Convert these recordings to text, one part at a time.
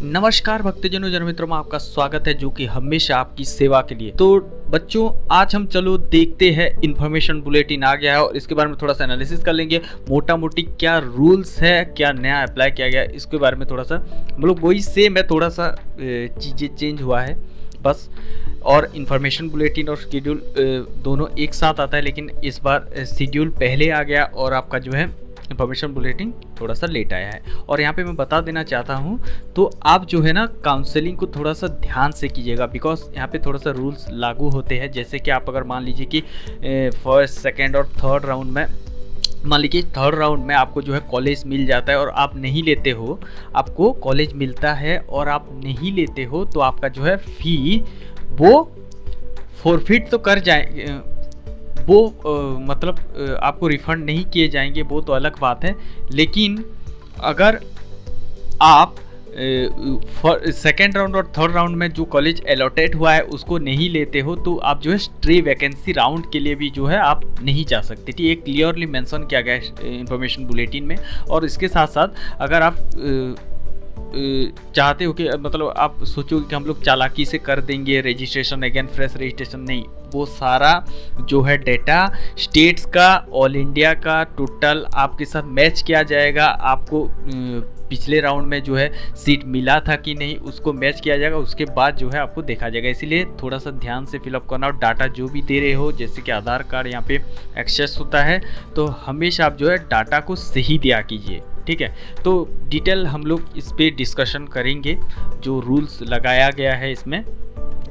नमस्कार भक्तजनों, जन मित्रों में आपका स्वागत है जो कि हमेशा आपकी सेवा के लिए। तो बच्चों, आज हम चलो देखते हैं इन्फॉर्मेशन बुलेटिन आ गया है और इसके बारे में थोड़ा सा एनालिसिस कर लेंगे। मोटा मोटी क्या रूल्स है, क्या नया अप्लाई किया गया है, इसके बारे में थोड़ा सा हम लोग वही सेम है, थोड़ा सा चीज़ें चेंज हुआ है बस। और इन्फॉर्मेशन बुलेटिन और शेड्यूल दोनों एक साथ आता है, लेकिन इस बार शेड्यूल पहले आ गया और आपका जो है इन्फॉर्मेशन बुलेटिन थोड़ा सा लेट आया है। और यहाँ पे मैं बता देना चाहता हूँ, तो आप जो है ना काउंसलिंग को थोड़ा सा ध्यान से कीजिएगा, बिकॉज यहाँ पे थोड़ा सा रूल्स लागू होते हैं। जैसे कि आप अगर मान लीजिए कि फर्स्ट, सेकेंड और थर्ड राउंड में, मान लीजिए थर्ड राउंड में आपको जो है कॉलेज मिल जाता है और आप नहीं लेते हो, आपको कॉलेज मिलता है और आप नहीं लेते हो, तो आपका जो है फी वो फॉरफिट तो कर जाए, वो मतलब आपको रिफ़ंड नहीं किए जाएंगे, वो तो अलग बात है। लेकिन अगर आप सेकेंड राउंड और थर्ड राउंड में जो कॉलेज अलॉटेड हुआ है उसको नहीं लेते हो, तो आप जो है स्ट्रे वैकेंसी राउंड के लिए भी जो है आप नहीं जा सकते। ठीक, ये क्लियरली मेंशन किया गया है इन्फॉर्मेशन बुलेटिन में। और इसके साथ साथ अगर आप चाहते हो कि मतलब आप सोचो कि हम लोग चालाकी से कर देंगे रजिस्ट्रेशन, अगेन फ्रेश रजिस्ट्रेशन, नहीं, वो सारा जो है डेटा स्टेट्स का, ऑल इंडिया का टोटल आपके साथ मैच किया जाएगा। आपको पिछले राउंड में जो है सीट मिला था कि नहीं उसको मैच किया जाएगा, उसके बाद जो है आपको देखा जाएगा। इसीलिए थोड़ा सा ध्यान से फिलअप करना। और डाटा जो भी दे रहे हो, जैसे कि आधार कार्ड यहाँ पे एक्सेस होता है, तो हमेशा आप जो है डाटा को सही दिया कीजिए। ठीक है, तो डिटेल हम लोग इस पर डिस्कशन करेंगे। जो रूल्स लगाया गया है इसमें,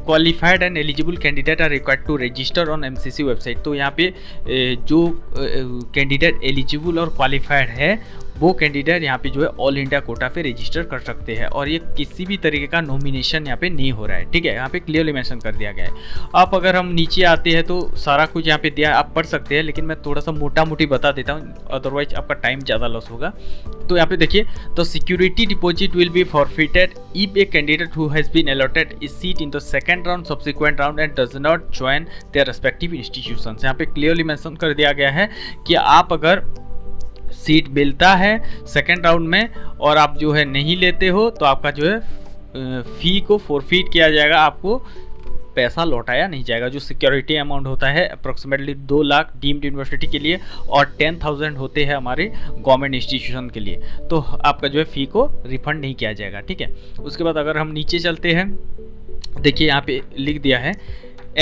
qualified and eligible candidate are required to register on MCC website. तो यहाँ पे जो कैंडिडेट एलिजिबल और क्वालिफाइड है वो कैंडिडेट यहाँ पे जो है ऑल इंडिया कोटा पे रजिस्टर कर सकते हैं। और ये किसी भी तरीके का नॉमिनेशन यहाँ पे नहीं हो रहा है। ठीक है, यहाँ पे क्लियरली मेंशन कर दिया गया है। अब अगर हम नीचे आते हैं तो सारा कुछ यहाँ पे दिया है, आप पढ़ सकते हैं, लेकिन मैं थोड़ा सा मोटा मोटी बता देता हूँ, अदरवाइज आपका टाइम ज़्यादा लॉस होगा। तो यहाँ पे देखिए, तो security deposit will be forfeited if a candidate who has been allotted a seat in the second round, subsequent round and does not join their respective institutions. यहाँ पे क्लियरली मेंशन कर दिया गया है कि आप अगर सीट मिलता है सेकेंड राउंड में और आप जो है नहीं लेते हो, तो आपका जो है फ़ी को फॉरफिट किया जाएगा, आपको पैसा लौटाया नहीं जाएगा। जो सिक्योरिटी अमाउंट होता है अप्रोक्सीमेटली 2 लाख डीम्ड यूनिवर्सिटी के लिए और 10,000 होते हैं हमारे गवर्नमेंट इंस्टीट्यूशन के लिए, तो आपका जो है फ़ी को रिफंड नहीं किया जाएगा। ठीक है, उसके बाद अगर हम नीचे चलते हैं, देखिए यहाँ पे लिख दिया है,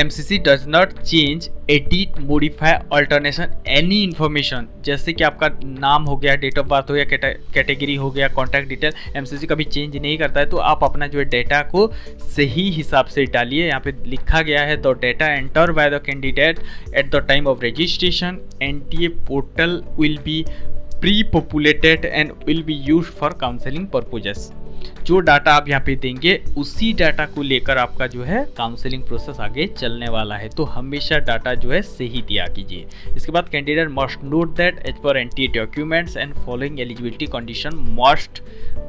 MCC does not change, edit, modify, alternation any information। जैसे कि आपका नाम हो गया, डेट ऑफ बर्थ हो गया, कैटेगरी हो गया, कॉन्टैक्ट डिटेल, MCC कभी चेंज नहीं करता है। तो आप अपना जो है डेटा को सही हिसाब से डालिए। यहाँ पे लिखा गया है, the data enter by the candidate at the time of registration, NTA portal will be pre populated and will be use for counselling purposes. जो डाटा आप यहाँ पे देंगे उसी डाटा को लेकर आपका जो है काउंसलिंग प्रोसेस आगे चलने वाला है। तो हमेशा डाटा जो है सही दिया कीजिए। इसके बाद candidate must note that as per NTA documents and following eligibility condition must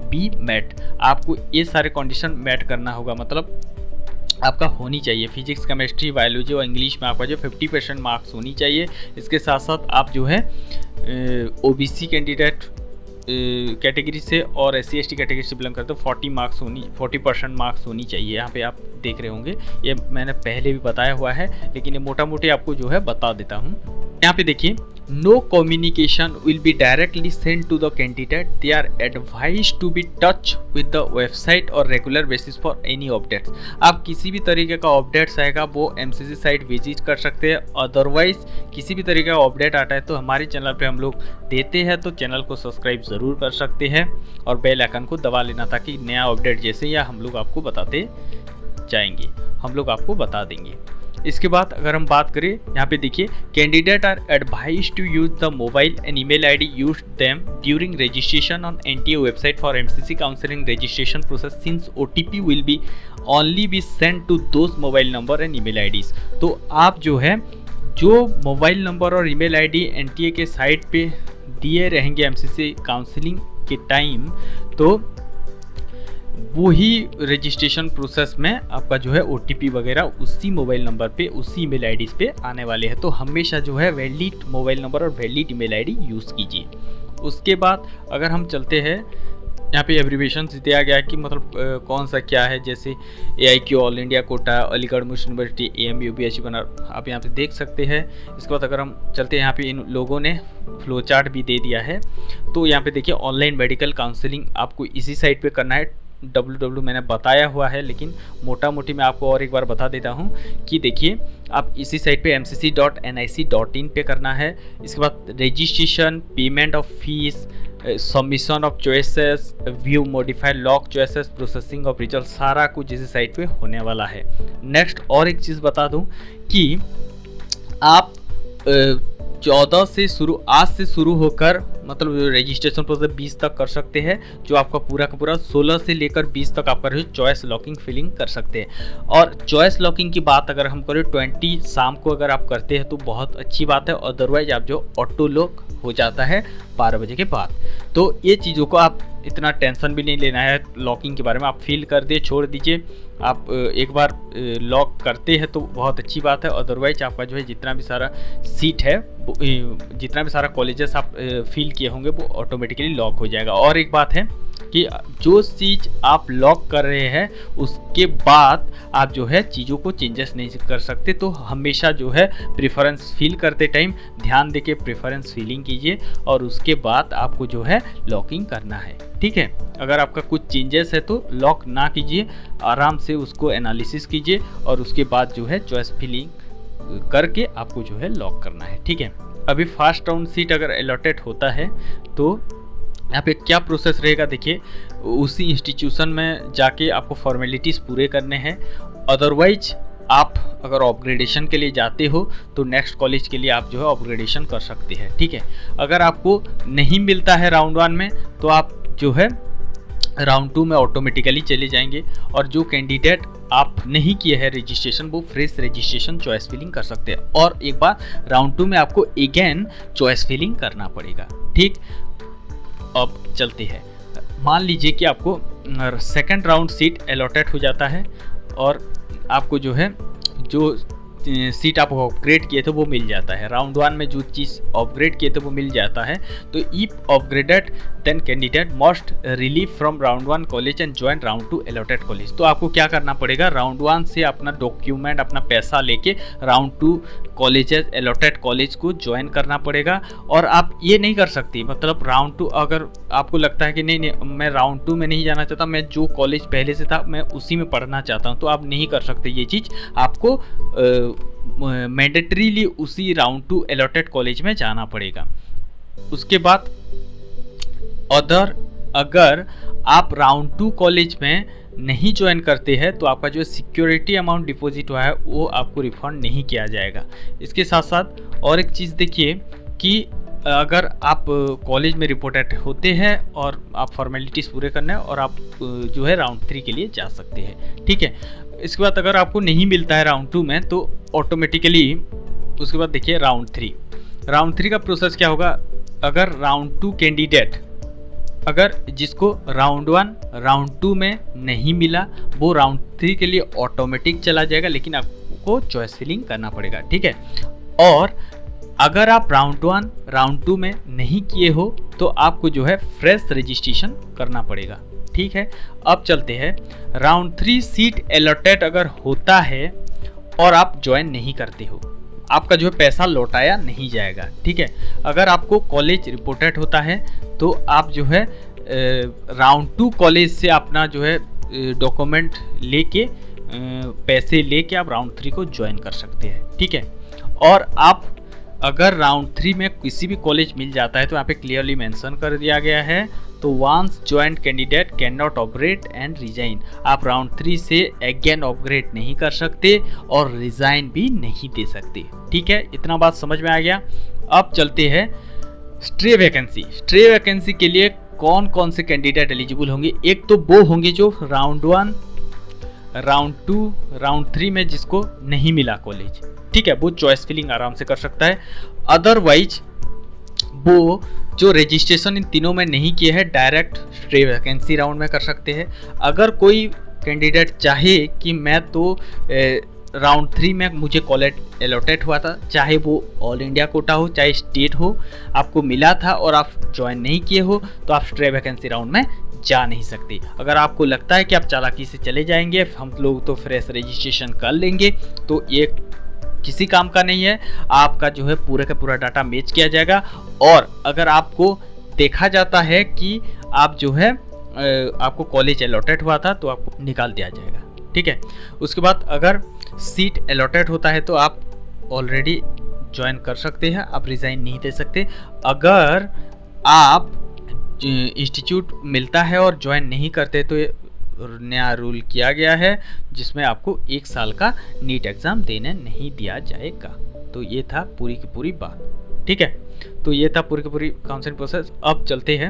be met. आपको ये सारे कंडीशन मेट करना होगा, मतलब आपका होनी चाहिए फिजिक्स, केमिस्ट्री, बायोलॉजी और इंग्लिश में आपका जो 50% मार्क्स होनी चाहिए। इसके साथ साथ आप जो है OBC कैंडिडेट कैटेगरी से और SC/ST कैटेगरी से बिलोंग करते हो 40% मार्क्स होनी चाहिए। यहाँ पे आप देख रहे होंगे, ये मैंने पहले भी बताया हुआ है, लेकिन ये मोटा मोटी आपको जो है बता देता हूँ। यहाँ पे देखिए, no communication will be directly send to the candidate, they are advise to be touch with the website और regular basis for any updates. आप किसी भी तरीके का अपडेट्स आएगा वो MCC साइट विजिट कर सकते हैं। अदरवाइज किसी भी तरीके का अपडेट आता है तो हमारे चैनल पे हम लोग देते हैं, तो चैनल को सब्सक्राइब ज़रूर कर सकते हैं और बेल आइकन को दबा लेना, ताकि नया अपडेट जैसे या हम लोग आपको बताते जाएंगे, हम लोग आपको बता देंगे। इसके बाद अगर हम बात करें, यहाँ पे देखिए, candidate are advise to use the mobile and email ID used them during registration on NTA website for MCC counselling registration process since OTP will be only be send to those mobile number and email IDs। तो आप जो है जो mobile number और email ID NTA के site पे दिए रहेंगे MCC काउंसलिंग के टाइम, तो वही रजिस्ट्रेशन प्रोसेस में आपका जो है OTP वगैरह उसी मोबाइल नंबर पे, उसी ईमेल आईडीज़ पे आने वाले हैं। तो हमेशा जो है वैलिड मोबाइल नंबर और वैलिड ईमेल आईडी यूज़ कीजिए। उसके बाद अगर हम चलते हैं यहाँ पे एब्रीवेशन दिया गया है कि मतलब कौन सा क्या है, जैसे AIQ all India quota, Aligarh Muslim university, AMU BHU बना, आप यहाँ पे देख सकते हैं। इसके बाद अगर हम चलते हैं, यहाँ पे इन लोगों ने फ्लो चार्ट भी दे दिया है। तो यहाँ पे देखिए ऑनलाइन मेडिकल काउंसलिंग आपको इसी साइट पे करना है। www मैंने बताया हुआ है, लेकिन मोटा मोटी मैं आपको और एक बार बता देता हूँ कि देखिए आप इसी साइट पे mcc.nic.in पे करना है। इसके बाद registration, payment of fees, submission of choices, view modified lock choices, processing of result, सारा कुछ इसी साइट पे होने वाला है। नेक्स्ट और एक चीज़ बता दूं कि आप 14 से शुरू, आज से शुरू होकर मतलब रजिस्ट्रेशन प्रोसेस 20 तक कर सकते हैं, जो आपका पूरा का पूरा 16 से लेकर 20 तक आप चॉइस लॉकिंग फिलिंग कर सकते हैं। और चॉइस लॉकिंग की बात अगर हम करें 20 शाम को अगर आप करते हैं तो बहुत अच्छी बात है, अदरवाइज आप जो ऑटो लॉक हो जाता है 12 बजे के बाद। तो ये चीज़ों को आप इतना टेंशन भी नहीं लेना है लॉकिंग के बारे में, आप फील कर दे, छोड़ दीजिए। आप एक बार लॉक करते हैं तो बहुत अच्छी बात है, अदरवाइज आपका जो है जितना भी सारा सीट है, जितना भी सारा कॉलेजेस आप फील किए होंगे वो ऑटोमेटिकली लॉक हो जाएगा। और एक बात है कि जो चीज़ आप लॉक कर रहे हैं उसके बाद आप जो है चीज़ों को चेंजेस नहीं कर सकते। तो हमेशा जो है प्रेफरेंस फील करते टाइम ध्यान देके प्रेफरेंस फीलिंग कीजिए और उसके बाद आपको जो है लॉकिंग करना है, ठीक है। अगर आपका कुछ चेंजेस है तो लॉक ना कीजिए, आराम से उसको एनालिसिस कीजिए और उसके बाद जो है चॉइस फिलिंग करके आपको जो है लॉक करना है, ठीक है। अभी फर्स्ट राउंड सीट अगर अलॉटेड होता है तो यहाँ पे क्या प्रोसेस रहेगा, देखिए उसी इंस्टीट्यूशन में जाके आपको फॉर्मेलिटीज़ पूरे करने हैं। अदरवाइज आप अगर अपग्रेडेशन के लिए जाते हो तो नेक्स्ट कॉलेज के लिए आप जो है अपग्रेडेशन कर सकते हैं, ठीक है। अगर आपको नहीं मिलता है राउंड 1 में तो आप जो है राउंड 2 में ऑटोमेटिकली चले जाएंगे। और जो कैंडिडेट आप नहीं किए हैं रजिस्ट्रेशन, वो फ्रेश रजिस्ट्रेशन चॉइस फिलिंग कर सकते हैं। और एक बार राउंड 2 में आपको अगेन चॉइस फिलिंग करना पड़ेगा, ठीक। अब चलते हैं, मान लीजिए कि आपको सेकंड राउंड सीट अलॉटेड हो जाता है और आपको जो है जो सीट आप अपग्रेड किए थे वो मिल जाता है। राउंड 1 में जो चीज़ अपग्रेड किए थे वो मिल जाता है। तो if upgraded then candidate must relieve from round 1 college and join round 2 allotted college. तो आपको क्या करना पड़ेगा, राउंड 1 से अपना डॉक्यूमेंट, अपना पैसा लेके राउंड 2 कॉलेजेस, अलॉटेड कॉलेज को ज्वाइन करना पड़ेगा। और आप ये नहीं कर सकती, मतलब राउंड 2 अगर आपको लगता है कि नहीं मैं राउंड 2 में नहीं जाना चाहता, मैं जो कॉलेज पहले से था मैं उसी में पढ़ना चाहता हूँ, तो आप नहीं कर सकते ये चीज़। आपको मैंडेटरीली उसी राउंड 2 अलॉटेड कॉलेज में जाना पड़ेगा। उसके बाद अगर आप राउंड 2 कॉलेज में नहीं ज्वाइन करते हैं तो आपका जो सिक्योरिटी अमाउंट डिपॉजिट हुआ है वो आपको रिफंड नहीं किया जाएगा। इसके साथ साथ और एक चीज़ देखिए कि अगर आप कॉलेज में रिपोर्टेड होते हैं और आप फॉर्मेलिटीज़ पूरे करने हैं और आप जो है राउंड 3 के लिए जा सकते हैं, ठीक है। इसके बाद अगर आपको नहीं मिलता है राउंड 2 में तो ऑटोमेटिकली उसके बाद देखिए राउंड 3 का प्रोसेस क्या होगा। अगर राउंड 2 कैंडिडेट, अगर जिसको राउंड 1 राउंड 2 में नहीं मिला वो राउंड 3 के लिए ऑटोमेटिक चला जाएगा, लेकिन आपको चॉइस फिलिंग करना पड़ेगा, ठीक है। और अगर आप राउंड 1 राउंड 2 में नहीं किए हो तो आपको जो है फ्रेश रजिस्ट्रेशन करना पड़ेगा, ठीक है। अब चलते हैं, राउंड 3 सीट अलॉटेड अगर होता है और आप ज्वाइन नहीं करते हो, आपका जो है पैसा लौटाया नहीं जाएगा, ठीक है। अगर आपको कॉलेज रिपोर्टेड होता है तो आप जो है राउंड 2 कॉलेज से अपना जो है डॉक्यूमेंट लेके पैसे लेके आप राउंड 3 को ज्वाइन कर सकते हैं, ठीक है। और आप अगर राउंड 3 में किसी भी कॉलेज मिल जाता है तो यहाँ पे क्लियरली मेंशन कर दिया गया है, तो once joined candidate can not upgrade and resign. आप राउंड 3 से अगेन अपग्रेड नहीं कर सकते और रिजाइन भी नहीं दे सकते, ठीक है। इतना बात समझ में आ गया। अब चलते हैं स्ट्रे वैकेंसी के लिए कौन कौन से कैंडिडेट एलिजिबल होंगे। एक तो वो होंगे जो राउंड 1 राउंड 2 राउंड 3 में जिसको नहीं मिला कॉलेज, ठीक है, वो चॉइस फिलिंग आराम से कर सकता है। अदरवाइज वो जो रजिस्ट्रेशन इन तीनों में नहीं किए हैं डायरेक्ट स्ट्रे वैकेंसी राउंड में कर सकते हैं। अगर कोई कैंडिडेट चाहे कि मैं तो राउंड 3 में मुझे कॉलेज अलॉटेड हुआ था, चाहे वो ऑल इंडिया कोटा हो चाहे स्टेट हो, आपको मिला था और आप ज्वाइन नहीं किए हो तो आप स्ट्रे वैकेंसी राउंड में जा नहीं सकते। अगर आपको लगता है कि आप चालाकी से चले जाएंगे, हम लोग तो फ्रेश रजिस्ट्रेशन कर लेंगे, तो ये किसी काम का नहीं है। आपका जो है पूरे का पूरा डाटा मैच किया जाएगा और अगर आपको देखा जाता है कि आप जो है आपको कॉलेज अलॉटेड हुआ था तो आपको निकाल दिया जाएगा, ठीक है। उसके बाद अगर सीट अलॉटेड होता है तो आप ऑलरेडी ज्वाइन कर सकते हैं, आप रिज़ाइन नहीं दे सकते। अगर आप इंस्टीट्यूट मिलता है और ज्वाइन नहीं करते तो ये नया रूल किया गया है जिसमें आपको 1 साल का नीट एग्ज़ाम देने नहीं दिया जाएगा। तो ये था पूरी की पूरी बात, ठीक है। तो ये था पूरी की पूरी काउंसलिंग प्रोसेस। अब चलते हैं,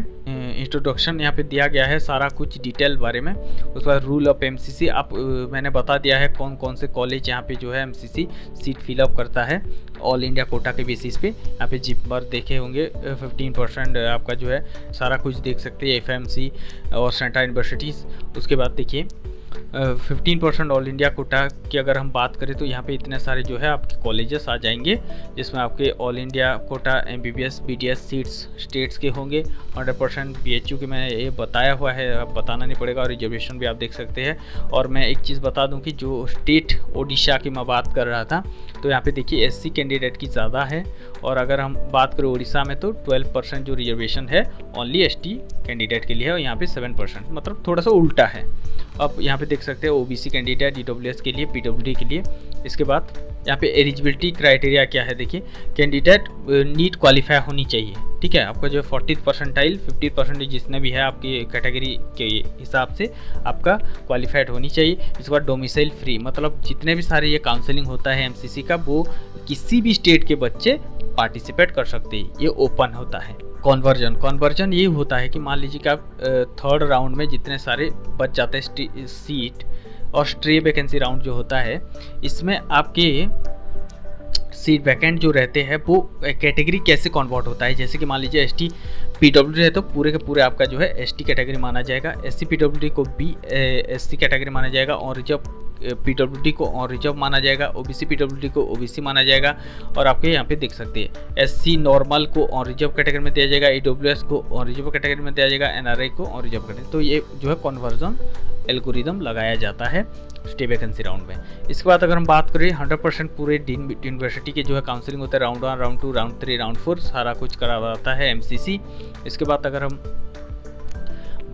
इंट्रोडक्शन यहाँ पे दिया गया है सारा कुछ डिटेल बारे में। उसके बाद रूल ऑफ एमसीसी आप मैंने बता दिया है कौन कौन से कॉलेज यहाँ पे जो है एमसीसी सीट फिलअप करता है ऑल इंडिया कोटा के बेसिस पे। यहाँ पे जिप पर देखे होंगे 15% आपका जो है सारा कुछ देख सकते हैं, एफएमसी और सेंट्रल यूनिवर्सिटीज़। उसके बाद देखिए 15% ऑल इंडिया कोटा की अगर हम बात करें तो यहाँ पे इतने सारे जो है आपके कॉलेजेस आ जाएंगे जिसमें आपके all India Kota MBBS BDS seats states के होंगे। 100% बीएचयू के मैंने ये बताया हुआ है, अब बताना नहीं पड़ेगा। और रिजर्वेशन भी आप देख सकते हैं। और मैं एक चीज़ बता दूं कि जो स्टेट ओडिशा की मैं बात कर रहा था तो यहाँ पे देखिए एससी कैंडिडेट की ज़्यादा है और अगर हम बात करें उड़ीसा में तो 12% जो रिजर्वेशन है ओनली एसटी कैंडिडेट के लिए है और यहाँ पे 7%, मतलब थोड़ा सा उल्टा है। अब यहाँ पे देख सकते हैं ओबीसी कैंडिडेट ईडब्ल्यूएस के लिए, पीडब्ल्यूडी के लिए। इसके बाद यहाँ पे एलिजिबिलिटी क्राइटेरिया क्या है, देखिए कैंडिडेट नीट क्वालिफाई होनी चाहिए, ठीक है। आपका जो 40th परसेंटाइल 50% जितने भी है आपकी कैटेगरी के हिसाब से आपका क्वालिफाइड होनी चाहिए। इसके बाद डोमिसाइल फ्री, मतलब जितने भी सारे ये काउंसलिंग होता है एमसीसी का वो किसी भी स्टेट के बच्चे पार्टिसिपेट कर सकते हैं, ये ओपन होता है। कॉन्वर्जन ये होता है कि मान लीजिए कि आप थर्ड राउंड में जितने सारे बच जाते हैं सीट और स्ट्रे वैकेंसी राउंड जो होता है इसमें आपके सीट वैकेंट जो रहते हैं वो कैटेगरी कैसे कन्वर्ट होता है। जैसे कि मान लीजिए एसटी पीडब्ल्यूडी है तो पूरे के पूरे आपका जो है एसटी कैटेगरी माना जाएगा, एससी पीडब्ल्यूडी को भी एससी कैटेगरी माना जाएगा और रिजर्व पीडब्ल्यूडी को और रिजर्व माना जाएगा, ओबीसी पीडब्ल्यूडी को ओबीसी माना जाएगा। और आपके यहाँ पे देख सकते हैं एससी नॉर्मल को और रिजर्व कैटेगरी में दिया जाएगा, ईडब्ल्यूएस को और रिजर्व कैटेगरी में दिया जाएगा, एनआरआई को और रिजर्व कैटेगरी। तो ये जो है कन्वर्जन एल्गोरिदम लगाया जाता है स्टे वैकेंसी राउंड में। इसके बाद अगर हम बात करें 100% पूरे यूनिवर्सिटी के जो है काउंसलिंग होता है, राउंड 1, राउंड 2, राउंड 3, राउंड 4 सारा कुछ करा जाता है एमसीसी। इसके बाद अगर हम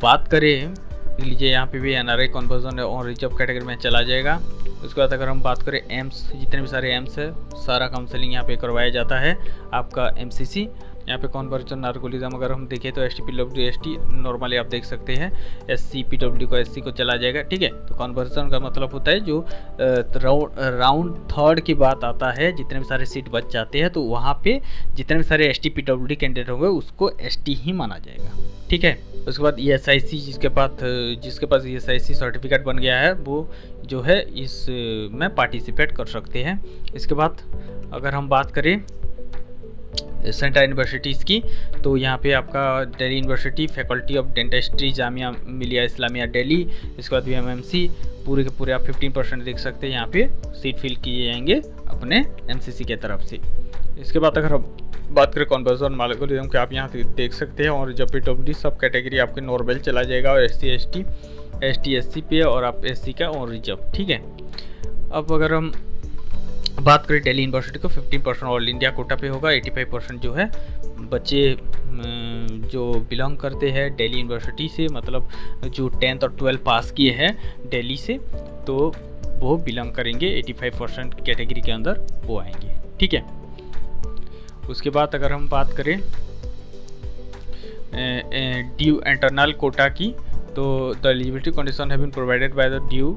बात करें लीजिए यहाँ पे भी एनआरआई कन्वर्जन और रिजर्व कैटेगरी में चला जाएगा। उसके बाद अगर हम बात करें एम्स, जितने भी सारे एम्स है सारा काउंसलिंग यहाँ पे करवाया जाता है आपका एमसीसी। यहाँ पे कन्वर्जन एल्गोरिथम अगर हम देखें तो एसटी पीडब्ल्यू एसटी नॉर्मली आप देख सकते हैं, एससी पीडब्ल्यू को एससी को चला जाएगा, ठीक है। तो कन्वर्जन का मतलब होता है जो राउंड थर्ड की बात आता है जितने भी सारे सीट बच जाते हैं तो वहाँ पे जितने भी सारे एसटी पीडब्ल्यूडी कैंडिडेट होंगे उसको एसटी ही माना जाएगा, ठीक है। उसके बाद ईएसआईसी जिसके पास ईएसआईसी सर्टिफिकेट बन गया है वो जो है इस में पार्टिसिपेट कर सकते हैं। इसके बाद अगर हम बात करें सेंट्रल यूनिवर्सिटीज़ की तो यहाँ पे आपका Delhi university, faculty of dentistry, Jamia Millia Islamia Delhi. इसके बाद बीएमएमसी पूरे के पूरे आप 15% देख सकते हैं यहाँ पे सीट फिल किए जाएंगे अपने एमसीसी के तरफ से। इसके बाद अगर हम बात करें कन्वर्जन एल्गोरिथम के आप यहाँ देख सकते हैं और जब पीडब्ल्यूडी सब कैटेगरी आपके नॉर्मल चला जाएगा और एसटी एससी पे और आप एससी का और रिजर्व, ठीक है। अब अगर हम बात करें दिल्ली यूनिवर्सिटी को 15% ऑल इंडिया कोटा पे होगा, 85% जो है बच्चे जो बिलोंग करते हैं दिल्ली यूनिवर्सिटी से, मतलब जो 10th और 12th पास किए हैं दिल्ली से तो वो बिलोंग करेंगे 85% कैटेगरी के अंदर वो आएंगे, ठीक है। उसके बाद अगर हम बात करें ड्यू इंटरनल कोटा की तो the eligibility condition have been provided by the due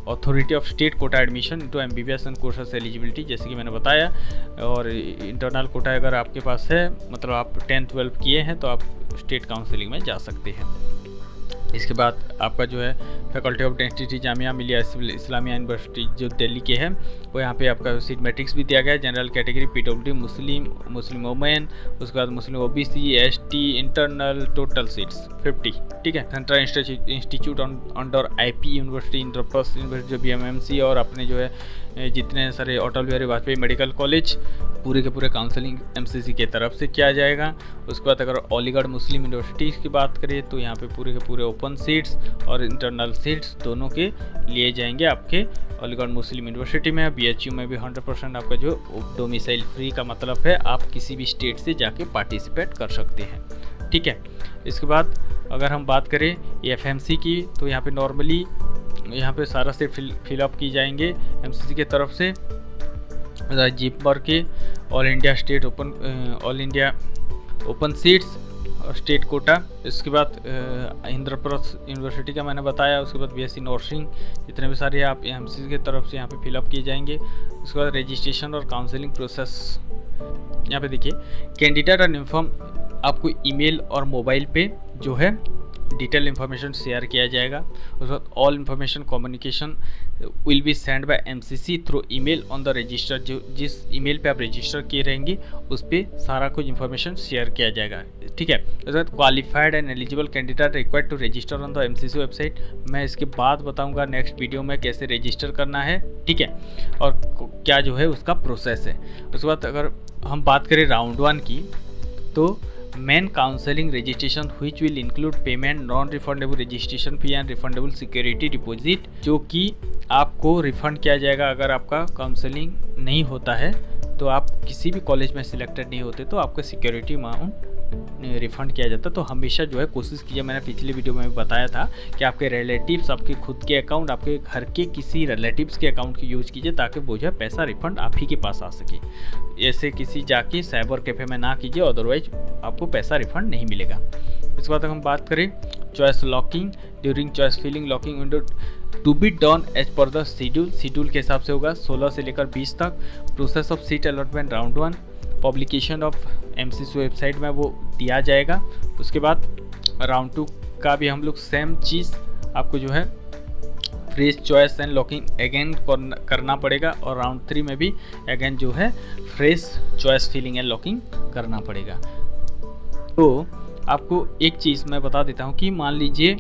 authority of state quota admission to MBBS and courses eligibility, जैसे कि मैंने बताया। और इंटरनल कोटा अगर आपके पास है, मतलब आप 10th 12th किए हैं तो आप स्टेट काउंसलिंग में जा सकते हैं। इसके बाद आपका जो है faculty of dentistry Jamia Millia Islamia university जो दिल्ली के है, वो यहाँ पे आपका सीट मैट्रिक्स भी दिया गया है। General category PWD Muslim women, उसके बाद Muslim OBC ST internal, total seats 50। ठीक है। Central institute under IP university, Indraprastha university जो बीएमएमसी और अपने जो है जितने सारे अटल बिहारी वाजपेयी मेडिकल कॉलेज, पूरे के पूरे काउंसलिंग एमसीसी के तरफ से किया जाएगा। उसके बाद अगर अलीगढ़ मुस्लिम यूनिवर्सिटी की बात करें तो यहाँ पे पूरे के पूरे ओपन सीट्स और इंटरनल सीट्स दोनों के लिए जाएंगे आपके अलीगढ़ मुस्लिम यूनिवर्सिटी में। बीएचयू में भी 100% आपका जो डोमिसाइल फ्री का मतलब है आप किसी भी स्टेट से जाके पार्टिसिपेट कर सकते हैं। ठीक है। इसके बाद अगर हम बात करें एफएमसी की तो यहाँ पे नॉर्मली यहाँ पे सारा से फिलअप की जाएंगे एमसीसी के तरफ से। जीपमर के ऑल इंडिया ओपन सीट्स और स्टेट कोटा। इसके बाद इंद्रप्रस्थ यूनिवर्सिटी का मैंने बताया। उसके बाद बीएससी नर्सिंग, जितने भी सारे आप एमसीसी की तरफ से यहाँ पे फिलअप किए जाएंगे। उसके बाद रजिस्ट्रेशन और काउंसलिंग प्रोसेस यहाँ पे देखिए, कैंडिडेट और इन्फॉर्म आपको ईमेल और मोबाइल पे जो है डिटेल इन्फॉर्मेशन शेयर किया जाएगा। उसके बाद all information communication will be send by MCC through email on the register. जो जिस ईमेल पे आप रजिस्टर किए रहेंगे उस पर सारा कुछ इन्फॉर्मेशन शेयर किया जाएगा। ठीक है। उसके बाद qualified and eligible candidate required to register on the MCC website. मैं इसके बाद बताऊंगा नेक्स्ट वीडियो में कैसे रजिस्टर करना है। ठीक है। और क्या जो है उसका प्रोसेस है। उसके बाद अगर हम बात करें राउंड 1 की तो main counselling registration which will include payment non refundable registration fee and refundable security deposit, जो कि आपको रिफंड किया जाएगा अगर आपका काउंसलिंग नहीं होता है तो आप किसी भी कॉलेज में सिलेक्टेड नहीं होते तो आपका सिक्योरिटी अमाउंट रिफंड किया जाता है। तो हमेशा जो है कोशिश कीजिए, मैंने पिछले वीडियो में भी बताया था कि आपके रिलेटिव्स, आपके खुद के अकाउंट, आपके घर के किसी रिलेटिव्स के अकाउंट की यूज़ कीजिए ताकि वो जो है पैसा रिफंड आप ही के पास आ सके। ऐसे किसी जाके साइबर कैफ़े में ना कीजिए, अदरवाइज आपको पैसा रिफंड नहीं मिलेगा। इसके बाद हम बात करें choice locking during choice filling locking window to be done as per the schedule के हिसाब से होगा 16 से लेकर 20 तक। Process of seat allotment round 1 publication of MCC website में वो दिया जाएगा। उसके बाद राउंड 2 का भी हम लोग सेम चीज़ आपको जो है fresh choice and locking again करना पड़ेगा और राउंड 3 में भी अगेन जो है fresh choice filling and locking करना पड़ेगा। तो आपको एक चीज़ मैं बता देता हूँ कि मान लीजिए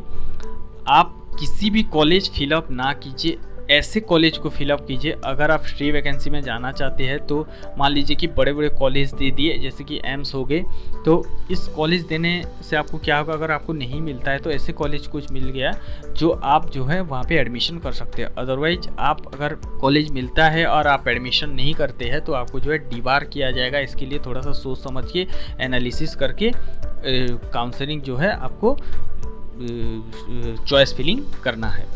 आप किसी भी कॉलेज फिलअप ना कीजिए, ऐसे कॉलेज को फिलअप कीजिए। अगर आप फ्री वैकेंसी में जाना चाहते हैं तो मान लीजिए कि बड़े बड़े कॉलेज दे दिए जैसे कि एम्स हो गए, तो इस कॉलेज देने से आपको क्या होगा, अगर आपको नहीं मिलता है तो ऐसे कॉलेज कुछ मिल गया जो आप जो है वहाँ पे एडमिशन कर सकते हैं। अदरवाइज आप अगर कॉलेज मिलता है और आप एडमिशन नहीं करते हैं तो आपको जो है डिबार किया जाएगा। इसके लिए थोड़ा सा सोच समझ के एनालिसिस करके काउंसलिंग जो है आपको चॉइस फिलिंग करना है।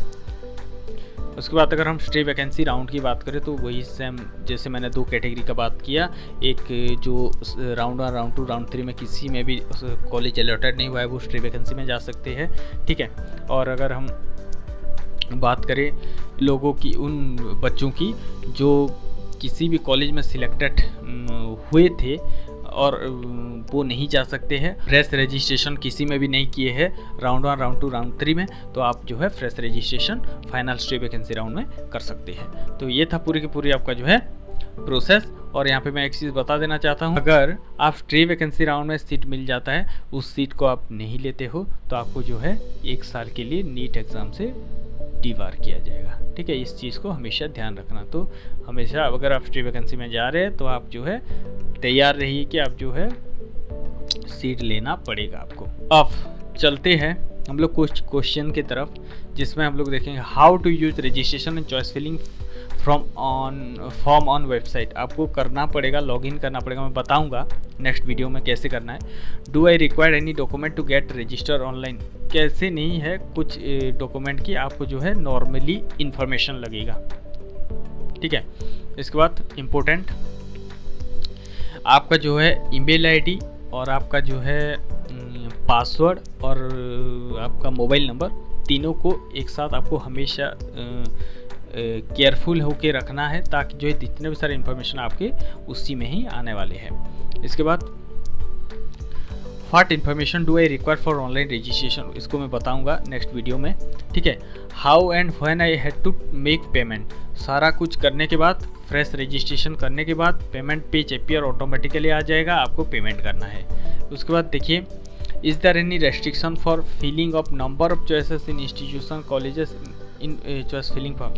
उसके बाद अगर हम स्टे वैकेंसी राउंड की बात करें तो वही सेम जैसे मैंने 2 कैटेगरी का बात किया, एक जो राउंड 1 राउंड 2 राउंड 3 में किसी में भी कॉलेज अलॉटेड नहीं हुआ है वो स्टे वैकेंसी में जा सकते हैं। ठीक है। और अगर हम बात करें लोगों की, उन बच्चों की जो किसी भी कॉलेज में सिलेक्टेड हुए थे और वो नहीं जा सकते हैं, फ्रेश रजिस्ट्रेशन किसी में भी नहीं किए हैं राउंड 1 राउंड 2 राउंड 3 में, तो आप जो है fresh registration final stay vacancy round में कर सकते हैं। तो ये था पूरी की पूरी आपका जो है प्रोसेस। और यहाँ पे मैं एक चीज़ बता देना चाहता हूँ, अगर आप स्टे वैकेंसी राउंड में सीट मिल जाता है, उस सीट को आप नहीं लेते हो तो आपको जो है 1 साल के लिए नीट एग्ज़ाम से डिबार किया जाएगा। ठीक है। इस चीज़ को हमेशा ध्यान रखना। तो हमेशा अगर आप स्टे वैकेंसी में जा रहे हैं तो आप जो है तैयार रहिए कि आप जो है सीट लेना पड़ेगा आपको। अब चलते हैं हम लोग कुछ क्वेश्चन की तरफ जिसमें हम लोग देखेंगे how to use registration and choice filling form on website. आपको करना पड़ेगा, लॉगिन करना पड़ेगा। मैं बताऊंगा नेक्स्ट वीडियो में कैसे करना है। Do I require any document to get register online. कैसे नहीं है, कुछ डॉक्यूमेंट की आपको जो है नॉर्मली इन्फॉर्मेशन लगेगा। ठीक है। इसके बाद इम्पोर्टेंट आपका जो है ईमेल आईडी और आपका जो है पासवर्ड और आपका मोबाइल नंबर, तीनों को एक साथ आपको हमेशा केयरफुल होके रखना है ताकि जो है जितने भी सारे इन्फॉर्मेशन आपके उसी में ही आने वाले हैं। इसके बाद what information do I require for online registration, इसको मैं बताऊंगा नेक्स्ट वीडियो में, ठीक है। How and when I had to make payment, सारा कुछ करने के बाद, फ्रेश रजिस्ट्रेशन करने के बाद पेमेंट पेज अपीयर ऑटोमेटिकली आ जाएगा, आपको पेमेंट करना है। उसके बाद देखिए, is there any restriction for filling of number of choices in institution colleges in choice filling form,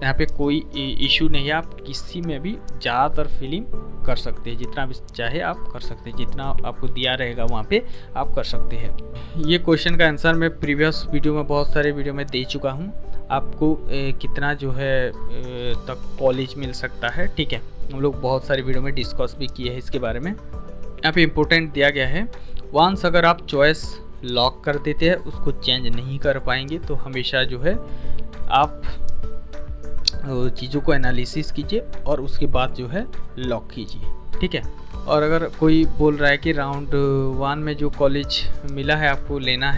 यहाँ पे कोई इशू नहीं है, आप किसी में भी ज़्यादातर फिलिंग कर सकते हैं, जितना भी चाहे आप कर सकते हैं, जितना आपको दिया रहेगा वहाँ पे आप कर सकते हैं। ये क्वेश्चन का आंसर मैं प्रीवियस वीडियो में, बहुत सारे वीडियो में दे चुका हूँ, आपको कितना जो है तक कॉलेज मिल सकता है, ठीक है। हम लोग बहुत सारे वीडियो में डिस्कस भी किए हैं इसके बारे में। यहाँ पे इम्पोर्टेंट दिया गया है, वंस अगर आप चॉइस लॉक कर देते हैं, उसको चेंज नहीं कर पाएंगे, तो हमेशा जो है आप चीज़ों को एनालिसिस कीजिए और उसके बाद जो है लॉक कीजिए, ठीक है। और अगर कोई बोल रहा है कि राउंड 1 में जो कॉलेज मिला है आपको लेना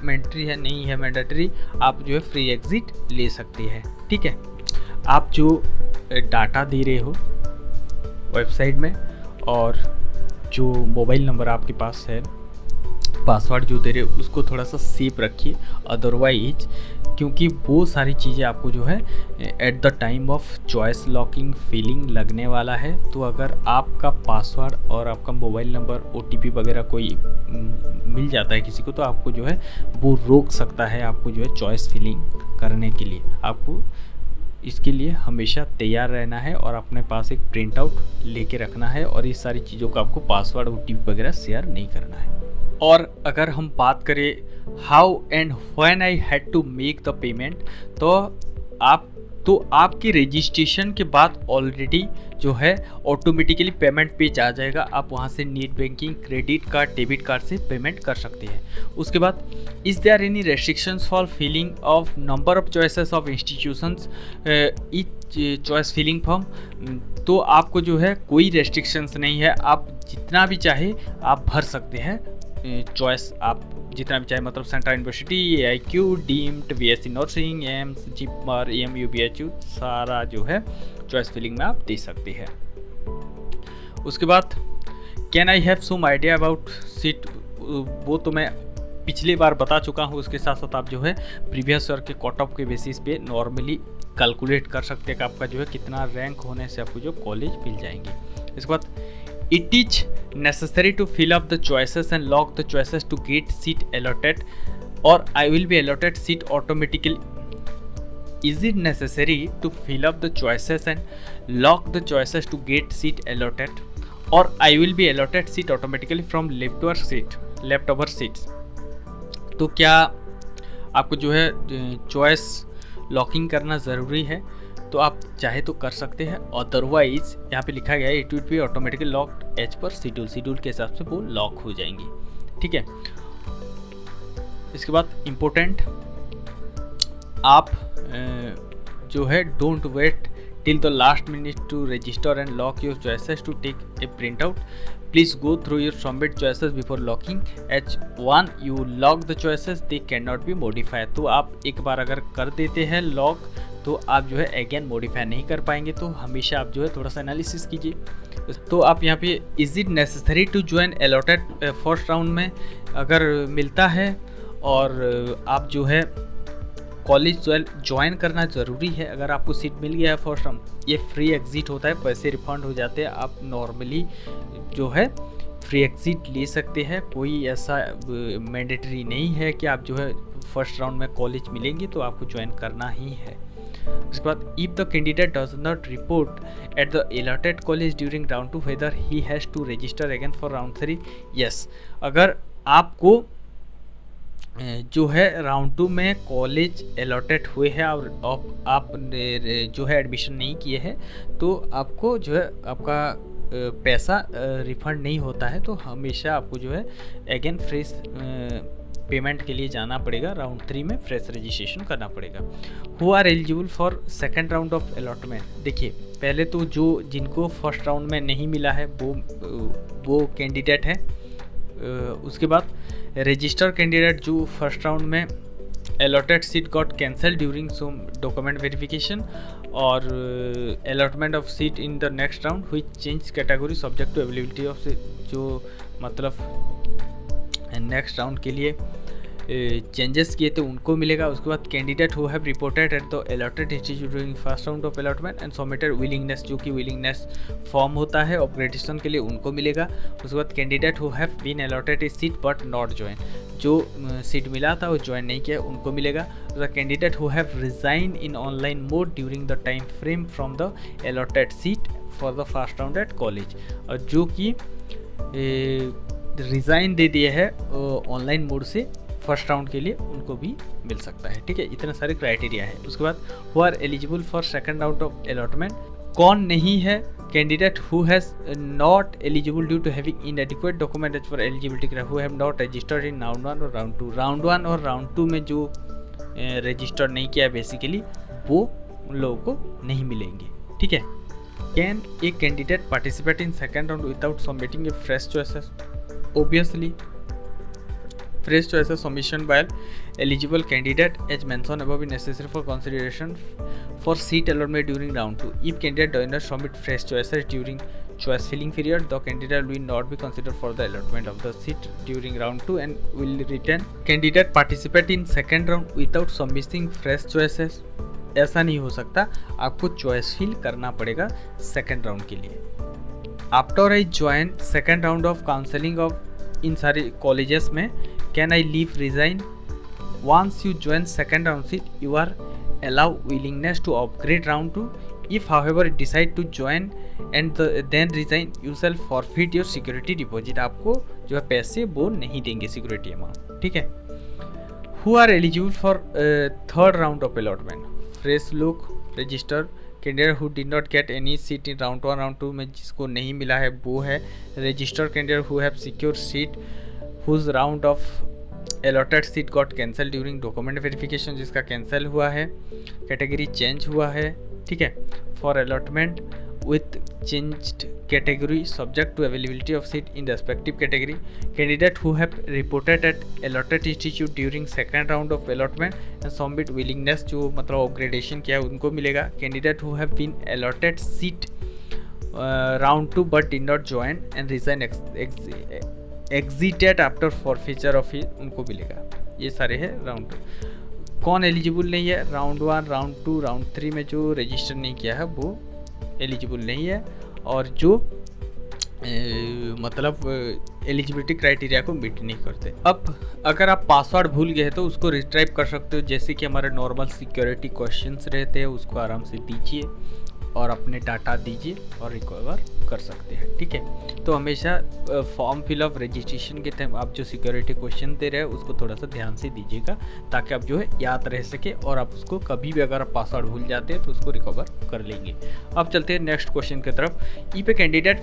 मैंडेटरी है, नहीं है मैंडेटरी, आप जो है फ्री एग्जिट ले सकते हैं, ठीक है। आप जो डाटा दे रहे हो वेबसाइट में और जो मोबाइल नंबर आपके पास है, पासवर्ड जो दे रहे हो, उसको थोड़ा सा सेफ रखिए, अदरवाइज क्योंकि वो सारी चीज़ें आपको जो है eight the time of choice locking feeling लगने वाला है। तो अगर आपका पासवर्ड और आपका मोबाइल नंबर OTP वगैरह कोई मिल जाता है किसी को, तो आपको जो है वो रोक सकता है आपको जो है चॉइस फिलिंग करने के लिए। आपको इसके लिए हमेशा तैयार रहना है और अपने पास एक प्रिंट आउट लेके रखना है, और इस सारी चीज़ों का आपको पासवर्ड OTP वगैरह शेयर नहीं करना है। और अगर हम बात करें how and when I had to make the payment, तो आपकी रजिस्ट्रेशन के बाद ऑलरेडी जो है ऑटोमेटिकली पेमेंट पेज आ जाएगा, आप वहां से net banking, credit card, debit card से पेमेंट कर सकते हैं। उसके बाद is there any restrictions for filling of number of choices of institutions each choice filling form, तो आपको जो है कोई रेस्ट्रिक्शंस नहीं है, आप जितना भी चाहे आप भर सकते हैं चॉइस, आप जितना भी चाहे, मतलब central university, AIQ, deemed, BSc nursing, AIIMS, JIPMER, EMU, BHU, सारा जो है चॉइस फिलिंग में आप दे सकते हैं। उसके बाद can I have some idea about seat, वो तो मैं पिछली बार बता चुका हूँ। उसके साथ साथ आप जो है प्रीवियस ईयर के कट ऑफ के बेसिस पे नॉर्मली कैलकुलेट कर सकते हैं कि आपका जो है कितना रैंक होने से आपको जो कॉलेज मिल जाएंगे। इसके बाद it is necessary to fill up the choices and lock the choices to get seat allotted, or I will be allotted seat automatically. Is it necessary to fill up the choices and lock the choices to get seat allotted, or I will be allotted seat automatically from leftover seats? तो क्या आपको जो है choice locking करना ज़रूरी है? तो आप चाहे तो कर सकते हैं, अदरवाइज यहाँ पे लिखा गया है it will be automatically locked as per schedule के हिसाब से वो लॉक हो जाएंगी, ठीक है। इसके बाद इम्पोर्टेंट, आप जो है don't wait till the last minute to register and lock your choices to take a print out, please go through your submit choices before locking, as one you lock the choices they can not be modified. तो आप एक बार अगर कर देते हैं lock, तो आप जो है अगेन मॉडिफाई नहीं कर पाएंगे, तो हमेशा आप जो है थोड़ा सा एनालिसिस कीजिए। तो आप यहाँ पे is it necessary to join allotted first round में अगर मिलता है और आप जो है कॉलेज ज्वाइन करना ज़रूरी है। अगर आपको सीट मिल गया है फर्स्ट राउंड, ये फ्री एग्जिट होता है, पैसे रिफंड हो जाते हैं, आप नॉर्मली जो है फ्री एग्जिट ले सकते हैं, कोई ऐसा मैंडेटरी नहीं है कि आप जो है फर्स्ट राउंड में कॉलेज मिलेंगे तो आपको ज्वाइन करना ही है। उसके बाद if the candidate does not report at the allotted college during round 2 whether he has to register again for round 3, yes. अगर आपको जो है राउंड 2 में कॉलेज अलॉटेड हुए हैं और आप जो है एडमिशन नहीं किए हैं, तो आपको जो है आपका पैसा रिफंड नहीं होता है, तो हमेशा आपको जो है अगेन फ्रेश पेमेंट के लिए जाना पड़ेगा, राउंड 3 में फ्रेश रजिस्ट्रेशन करना पड़ेगा। Who are eligible for second round of allotment, देखिए पहले तो जो जिनको फर्स्ट राउंड में नहीं मिला है वो कैंडिडेट है। उसके बाद रजिस्टर कैंडिडेट जो फर्स्ट राउंड में allotted seat got cancelled during some document verification or allotment of seat in the next round which change category subject to availability of seat, जो मतलब नेक्स्ट राउंड के लिए changes किए थे उनको मिलेगा। उसके बाद candidate who have reported eight the allotted institute during first round of allotment and submitted willingness, जो कि विलिंगनेस फॉर्म होता है अपग्रेडेशन के लिए, उनको मिलेगा। उसके बाद candidate who have been allotted a seat but not join, जो सीट मिला था वो ज्वाइन नहीं किया, उनको मिलेगा। The candidate who have resign in online mode during the time frame from the allotted seat for the first round at college, और जो कि रिज़ाइन दे दिए है ऑनलाइन मोड से फर्स्ट राउंड के लिए, उनको भी मिल सकता है। ठीक है, इतने सारे क्राइटेरिया है। उसके बाद who are eligible for second round of allotment, कौन नहीं है? Candidate who has not eligible due to having inadequate document as for eligibility, who have not registered in round 1 और राउंड 2। राउंड 1 और राउंड 2 में जो रजिस्टर नहीं किया basically, वो उन लोगों को नहीं मिलेंगे। ठीक है। Can a candidate participate in second round without submitting A fresh choices? Obviously, fresh choices submission by eligible candidate as mentioned above is necessary for consideration for seat allotment during round 2. If candidate does not submit fresh choices during choice filling period, the candidate will not be considered for the allotment of the seat during round 2 and will return. Candidate participate in second round without submitting fresh choices. ऐसा नहीं हो सकता, आपको choice fill करना पड़ेगा second round के लिए। After I join second round of counselling of इन सारे कॉलेजेस में, can I leave resign? Once you join second round seat you are allow willingness to upgrade round 2। If however decide to join and then resign you shall forfeit your security deposit, आपको जो है पैसे वो नहीं देंगे security amount. ठीक है। Who are eligible for third round of allotment? Fresh look register candidate who did not get any seat in round 1 round 2 में जिसको नहीं मिला है वो है। Register candidate who have secure seat whose round of allotted seat got cancel during document verification, जिसका cancel हुआ है, कैटेगरी चेंज हुआ है। ठीक है। For allotment with changed category subject to availability of seat in respective category, candidate who have reported at allotted institute during second round of allotment and submit willingness, जो मतलब upgradation किया है उनको मिलेगा। candidate who have been allotted seat round 2 but did not join and resign exited after forfeiture of it, उनको मिलेगा। ये सारे हैं राउंड 2। कौन एलिजिबल नहीं है? राउंड 1 राउंड 2 राउंड 3 में जो रजिस्टर नहीं किया है वो एलिजिबल नहीं है, और जो मतलब एलिजिबिलिटी क्राइटेरिया को मीट नहीं करते। अब अगर आप पासवर्ड भूल गए तो उसको रिट्राइव कर सकते हो, जैसे कि हमारे नॉर्मल सिक्योरिटी क्वेश्चंस रहते हैं, उसको आराम से दीजिए और अपने डाटा दीजिए और रिकवर कर सकते हैं। ठीक है। तो हमेशा फॉर्म फिलअप रजिस्ट्रेशन के टाइम आप जो सिक्योरिटी क्वेश्चन दे रहे हैं उसको थोड़ा सा ध्यान से दीजिएगा, ताकि आप जो है याद रह सके और आप उसको कभी भी अगर आप पासवर्ड भूल जाते हैं तो उसको रिकवर कर लेंगे। अब चलते हैं नेक्स्ट क्वेश्चन की तरफ। If a candidate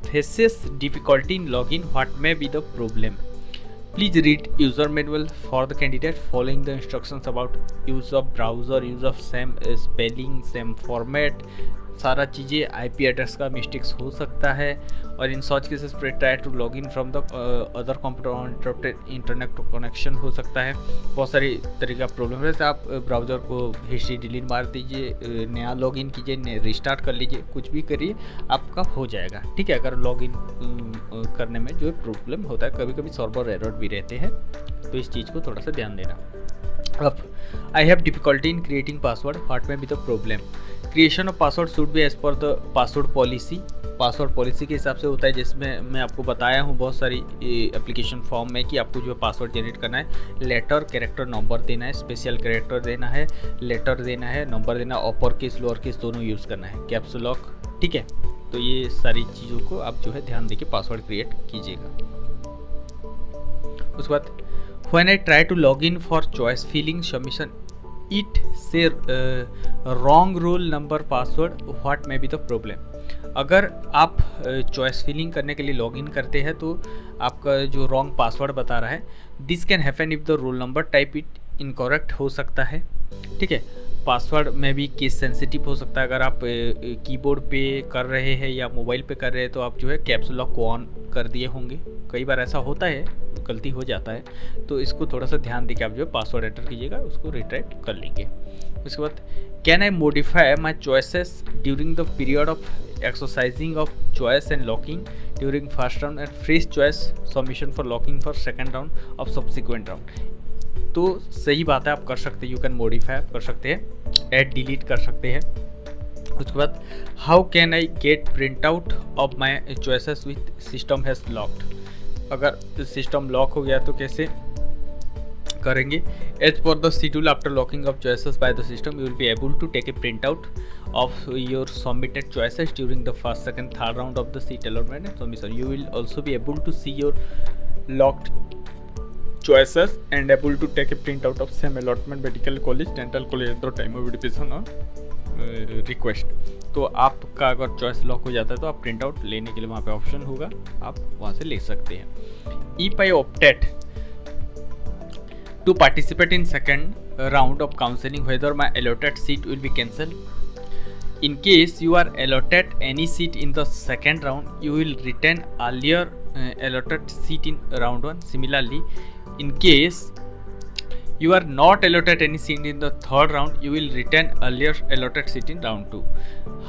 faces difficulty in login, what may be the problem? Please read user manual for the candidate following the instructions about use of browser, use of same spelling, same format, सारा चीज़ें IP address का mistakes हो सकता है, और in such cases try to log in from the other computer interrupted internet connection हो सकता है। बहुत सारी तरीके का प्रॉब्लम है। आप ब्राउज़र को हिस्ट्री डिलीट मार दीजिए, नया लॉग इन कीजिए, रिस्टार्ट कर लीजिए, कुछ भी करिए, आपका हो जाएगा। ठीक है। अगर लॉग इन करने में जो प्रॉब्लम होता है, कभी कभी सर्वर एरर भी रहते हैं, तो इस चीज़ को थोड़ा सा ध्यान देना। अब I have difficulty in creating password, what may be the problem? Creation of password should be as per the password policy. Password policy के हिसाब से होता है, जिसमें मैं आपको बताया हूँ बहुत सारी एप्लीकेशन फॉर्म में कि आपको जो है पासवर्ड जनरेट करना है, लेटर कैरेक्टर नंबर देना है, स्पेशल कैरेक्टर देना है, लेटर देना है, नंबर देना, अपर केस लोअर केस दोनों यूज़ करना है, कैप्स लॉक। ठीक है। तो ये सारी चीज़ों को आप जो है ध्यान देके पासवर्ड क्रिएट कीजिएगा। उसके बाद when I try to log in for choice filling submission it say wrong roll number password, what may be the problem? अगर आप चॉइस फिलिंग करने के लिए लॉगिन करते हैं तो आपका जो रॉन्ग पासवर्ड बता रहा है, this can happen if the roll number type it incorrect हो सकता है। ठीक है। पासवर्ड में भी केस सेंसिटिव हो सकता है। अगर आप कीबोर्ड पे कर रहे हैं या मोबाइल पे कर रहे हैं तो आप जो है कैप्स लॉक को ऑन कर दिए होंगे, कई बार ऐसा होता है, गलती हो जाता है, तो इसको थोड़ा सा ध्यान देकर आप जो है पासवर्ड एंटर कीजिएगा, उसको रिट्राइट कर लेंगे। उसके बाद can I modify my choices during the period of exercising of choice and locking during first round and freeze choice submission for locking for second round of subsequent round. तो सही बात है, आप कर सकते हैं, यू कैन मॉडिफाई कर सकते हैं, ऐड डिलीट कर सकते हैं। उसके बाद how can I get print out of my choices with system has locked. अगर सिस्टम लॉक हो गया तो कैसे करेंगे? As per the schedule after locking of choices by the system you will be able to take a print out of your submitted choices during the first second third round of the seat allotment and submission. You will also be able to see your locked choices and able to take a print out of same allotment medical college dental college at the time of admission or request। तो आपका अगर choice lock हो जाता है तो आप print out लेने के लिए वहाँ पे ऑप्शन होगा, आप वहाँ से ले सकते हैं। If I opted to participate in second round of counselling whether my allotted seat will be cancelled. In case you are allotted any seat in the second round, you will retain earlier allotted seat in round 1. Similarly, in case you are not allotted any seat in the third round, you will retain earlier allotted seat in round 2.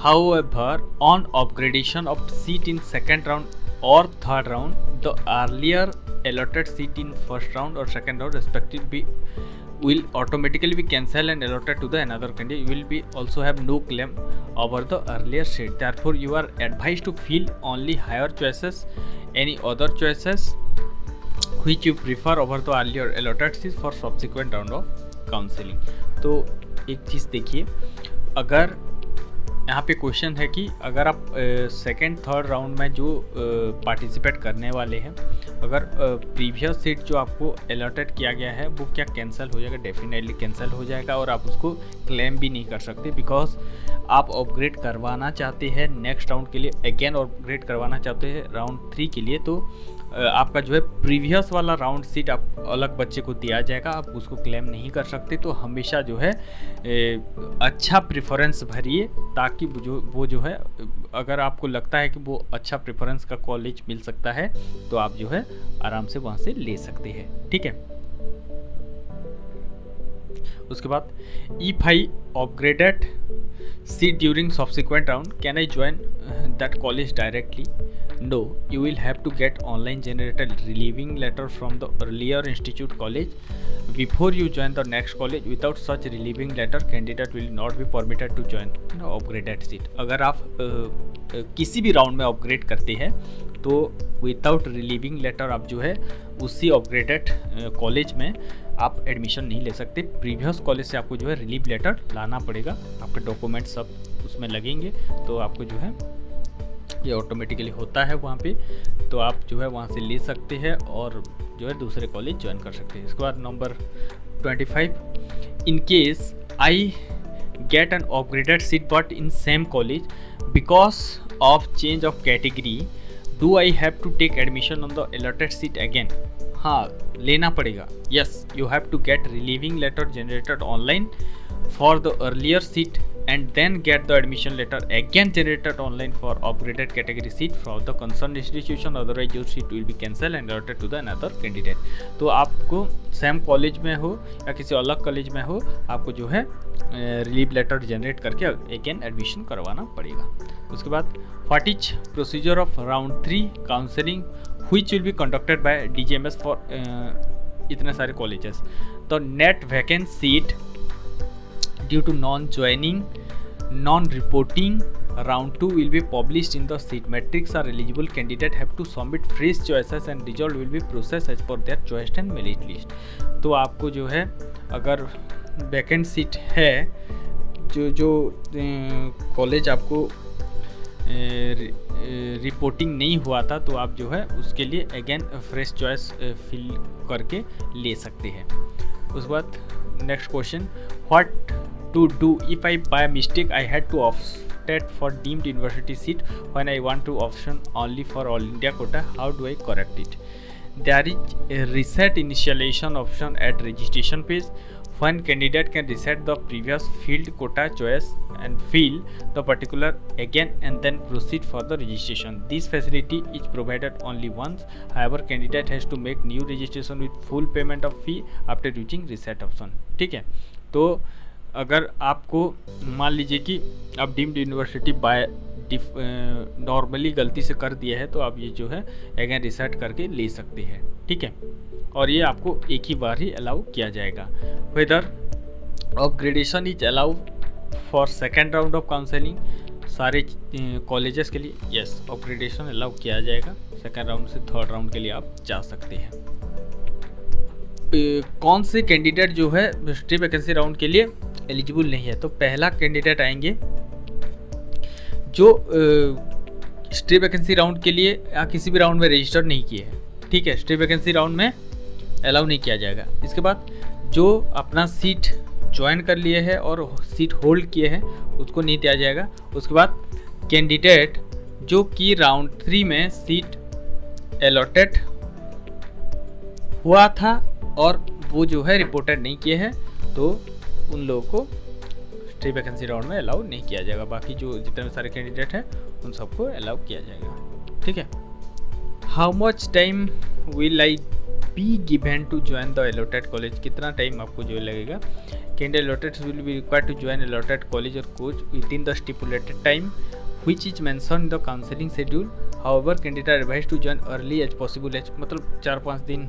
However, on upgradation of seat in second round or third round, the earlier allotted seat in first round or second round respectively will automatically be cancelled and allotted to the another candidate. You will be also have no claim over the earlier seat. Therefore, you are advised to fill only higher choices, any other choices which you prefer over the earlier allotted seats for subsequent round of counseling. तो एक चीज़ देखिए, अगर यहाँ पे question है कि अगर आप सेकेंड थर्ड राउंड में जो पार्टिसिपेट करने वाले हैं, अगर प्रीवियस सीट जो आपको अलॉटेड किया गया है वो क्या कैंसिल हो जाएगा? डेफिनेटली कैंसिल हो जाएगा और आप उसको क्लेम भी नहीं कर सकते, बिकॉज आप अपग्रेड करवाना चाहते हैं नेक्स्ट राउंड के लिए, अगेन अपग्रेड करवाना चाहते हैं राउंड 3 के लिए, तो आपका जो है प्रीवियस वाला राउंड सीट आप अलग बच्चे को दिया जाएगा, आप उसको क्लेम नहीं कर सकते। तो हमेशा जो है अच्छा प्रेफरेंस भरिए, ताकि वो जो है अगर आपको लगता है कि वो अच्छा प्रेफरेंस का कॉलेज मिल सकता है तो आप जो है आराम से वहाँ से ले सकते हैं, ठीक है। उसके बाद if I upgraded seat during subsequent round can I join that college directly? No, you will have to get online generated relieving letter from the earlier institute college before you join the next college. Without such relieving letter, candidate will not be permitted to join upgraded seat. अगर आप किसी भी round में upgrade करते हैं तो without relieving letter आप जो है उसी अपग्रेडेड कॉलेज में आप एडमिशन नहीं ले सकते। प्रीवियस कॉलेज से आपको जो है रिलीव लेटर लाना पड़ेगा, आपके डॉक्यूमेंट सब उसमें लगेंगे, तो आपको जो है ये ऑटोमेटिकली होता है वहाँ पे, तो आप जो है वहाँ से ले सकते हैं और जो है दूसरे कॉलेज ज्वाइन कर सकते हैं। इसके बाद number 25, in case I get an upgraded seat but in same college because of change of category, do I have to take admission on the allotted seat again? हाँ, लेना पड़ेगा। Yes, you have to get relieving letter generated online for the earlier seat and then get the admission letter again generated online for upgraded category seat from the concerned institution, otherwise your seat will be cancelled and allotted to the another candidate। तो आपको same college में हो या किसी अलग college में हो, आपको जो है रिलीव लेटर जनरेट करके अगेन एडमिशन करवाना पड़ेगा। उसके बाद what is procedure of round 3 counselling which will be conducted by DGMS for इतने सारे कॉलेजेस। तो net vacant seat due to non-joining, non-reporting, round 2 will be published in the seat matrix. Are eligible candidate have to submit fresh choices and result will be processed as per their choice and merit list। तो आपको जो है अगर vacant seat है, जो college आपको reporting नहीं हुआ था, तो आप जो है उसके लिए अगेन फ्रेश चॉइस फिल करके ले सकते हैं। उसके बाद next question, what to do if I by mistake I had to opted for deemed university seat when I want to option only for all India quota? How do I correct it? There is a reset initialization option at registration page. One candidate can reset the previous field quota choice and fill the particular again and then proceed for the registration. This facility is provided only once. However, candidate has to make new registration with full payment of fee after using reset option. ठीक है, तो अगर आपको मान लीजिए कि आप deemed university bye normally गलती से कर दिया है, तो आप ये जो है अगेन रिसेट करके ले सकते हैं। ठीक है, और ये आपको एक ही बार ही अलाउ किया जाएगा। Whether upgradation is allow for second round of counselling, सारे कॉलेजेस के लिए यस अपग्रेडेशन अलाउ किया जाएगा। सेकेंड राउंड से थर्ड राउंड के लिए आप जा सकते हैं। कौन से कैंडिडेट जो है हिस्ट्री वैकेंसी राउंड के लिए एलिजिबल नहीं है, तो पहला कैंडिडेट आएंगे जो हिस्ट्री वैकेंसी राउंड के लिए या किसी भी राउंड में रजिस्टर नहीं किए हैं। ठीक है, हिस्ट्री वैकेंसी राउंड में अलाउ नहीं किया जाएगा। इसके बाद जो अपना सीट ज्वाइन कर लिए है और सीट होल्ड किए हैं उसको नहीं दिया जाएगा। उसके बाद कैंडिडेट जो कि राउंड 3 में सीट अलॉटेड हुआ था और वो जो है रिपोर्टेड नहीं किए हैं, तो उन लोगों को हिस्ट्री वैकेंसी राउंड में अलाउ नहीं किया जाएगा। बाकी जो जितने सारे कैंडिडेट हैं उन सबको अलाउ किया जाएगा। ठीक है, how much time will I be given to join the allotted college, कितना टाइम आपको जो लगेगा। Candidate allotted will be required to join allotted college और coach within the stipulated time which is mentioned in the counseling schedule. However, candidate are advised to join early as possible as मतलब 4-5 दिन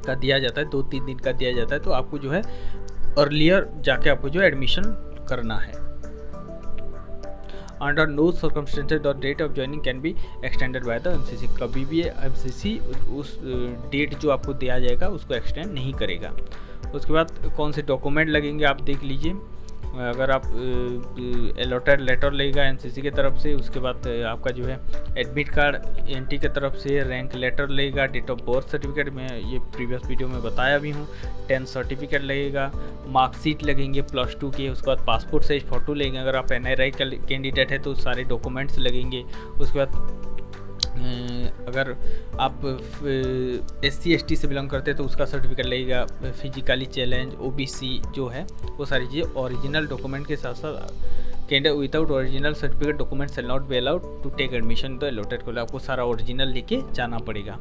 का दिया जाता है, 2-3 दिन का दिया जाता है, तो आपको जो है अर्लियर जाके आपको जो एडमिशन करना है। Under no circumstances the date of joining can be extended by the MCC, कभी भी एमसीसी उस डेट जो आपको दिया जाएगा उसको एक्सटेंड नहीं करेगा। उसके बाद कौन से डॉक्यूमेंट लगेंगे आप देख लीजिए। अगर आप अलॉटेड लेटर लगेगा एनसीसी की तरफ से, उसके बाद आपका जो है एडमिट कार्ड एनटी की तरफ से, रैंक लेटर लगेगा, डेट ऑफ बर्थ सर्टिफिकेट, मैं ये प्रीवियस वीडियो में बताया भी हूँ, 10 सर्टिफिकेट लगेगा, मार्कशीट लगेंगे +2 के, उसके बाद पासपोर्ट साइज फ़ोटो लगेंगे। अगर आप एनआरआई कैंडिडेट है तो सारे डॉक्यूमेंट्स लगेंगे। उसके बाद अगर आप SC/ST से बिलोंग करते हैं तो उसका सर्टिफिकेट लगेगा, फिजिकली चैलेंज, OBC जो है वो सारी चीज़ें ओरिजिनल डॉक्यूमेंट के साथ साथ। Candidate without original certificate document shall not be allowed to take admission the allotted college, आपको सारा ओरिजिनल लेके जाना पड़ेगा।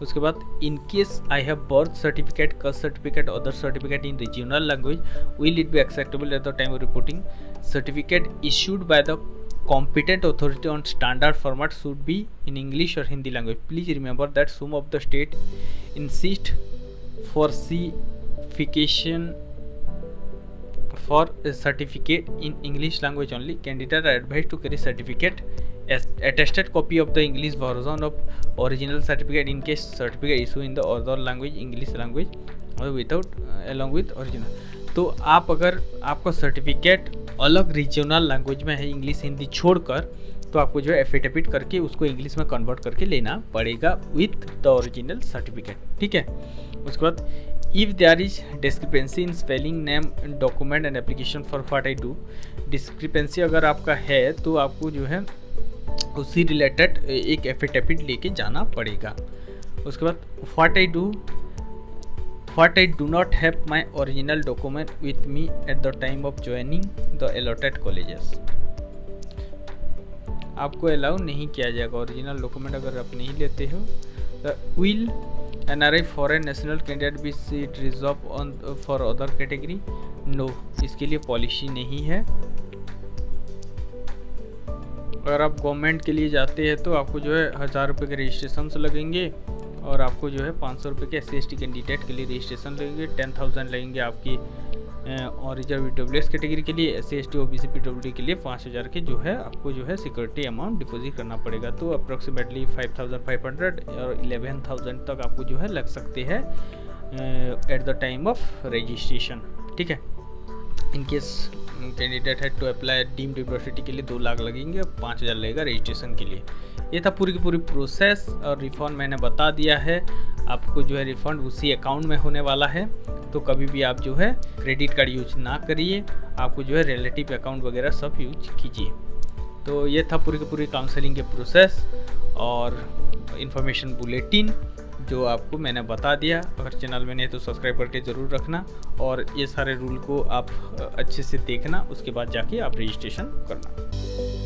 उसके बाद in case I have birth certificate, caste certificate, other certificate in regional language will it be acceptable at the time of reporting. Certificate issued by the competent authority on standard format should be in English or Hindi language. Please remember that some of the state insist for certification for a certificate in English language only. Candidates are advised to carry certificate as attested copy of the English version of original certificate in case certificate issue in the other language, English language or without along with original. तो आप अगर आपका certificate अलग regional language में है, English Hindi छोड़कर, तो आपको जो है एफिडेविट करके उसको इंग्लिश में कन्वर्ट करके लेना पड़ेगा विथ द ओरिजिनल सर्टिफिकेट। ठीक है, उसके बाद if there is discrepancy in spelling name document and application for what I do, discrepancy अगर आपका है तो आपको जो है उसी रिलेटेड एक एफिडेविट लेके जाना पड़ेगा। उसके बाद What I do not have my original document with me at the time of joining the allotted colleges. आपको अलाउ नहीं किया जाएगा ओरिजिनल डॉक्यूमेंट अगर आप नहीं लेते हो। Will NRI foreign national candidate be seat reserved on for other category? No, इसके लिए पॉलिसी नहीं है। अगर आप गवर्नमेंट के लिए जाते हैं तो आपको जो है 1000 रुपये के रजिस्ट्रेशन लगेंगे और आपको जो है 500 रुपये के SC/ST कैंडिडेट के लिए रजिस्ट्रेशन लगेंगे, 10,000 लगेंगे आपकी और रिजर्व EWS कैटेगरी के लिए, SC/ST OBC PWD के लिए 5000 के जो है आपको जो है सिक्योरिटी अमाउंट डिपॉजिट करना पड़ेगा। तो अप्रोक्सीमेटली 5500 और 11,000 तक आपको जो है लग सकते हैं eight the time of registration. ठीक है, इन केस कैंडिडेट है टू अप्लाई डीम्ड यूनिवर्सिटी के लिए 2 लाख लगेंगे, 5000 लगेगा रजिस्ट्रेशन के लिए। ये था पूरी की पूरी प्रोसेस और रिफंड मैंने बता दिया है। आपको जो है रिफंड उसी अकाउंट में होने वाला है, तो कभी भी आप जो है क्रेडिट कार्ड यूज ना करिए, आपको जो है रिलेटिव अकाउंट वगैरह सब यूज कीजिए। तो ये था पूरी की पूरी काउंसलिंग के प्रोसेस और इन्फॉर्मेशन बुलेटिन। जो आपको मैंने बता दिया। अगर चैनल में नहीं तो सब्सक्राइब करके ज़रूर रखना, और ये सारे रूल को आप अच्छे से देखना, उसके बाद जाके आप रजिस्ट्रेशन करना।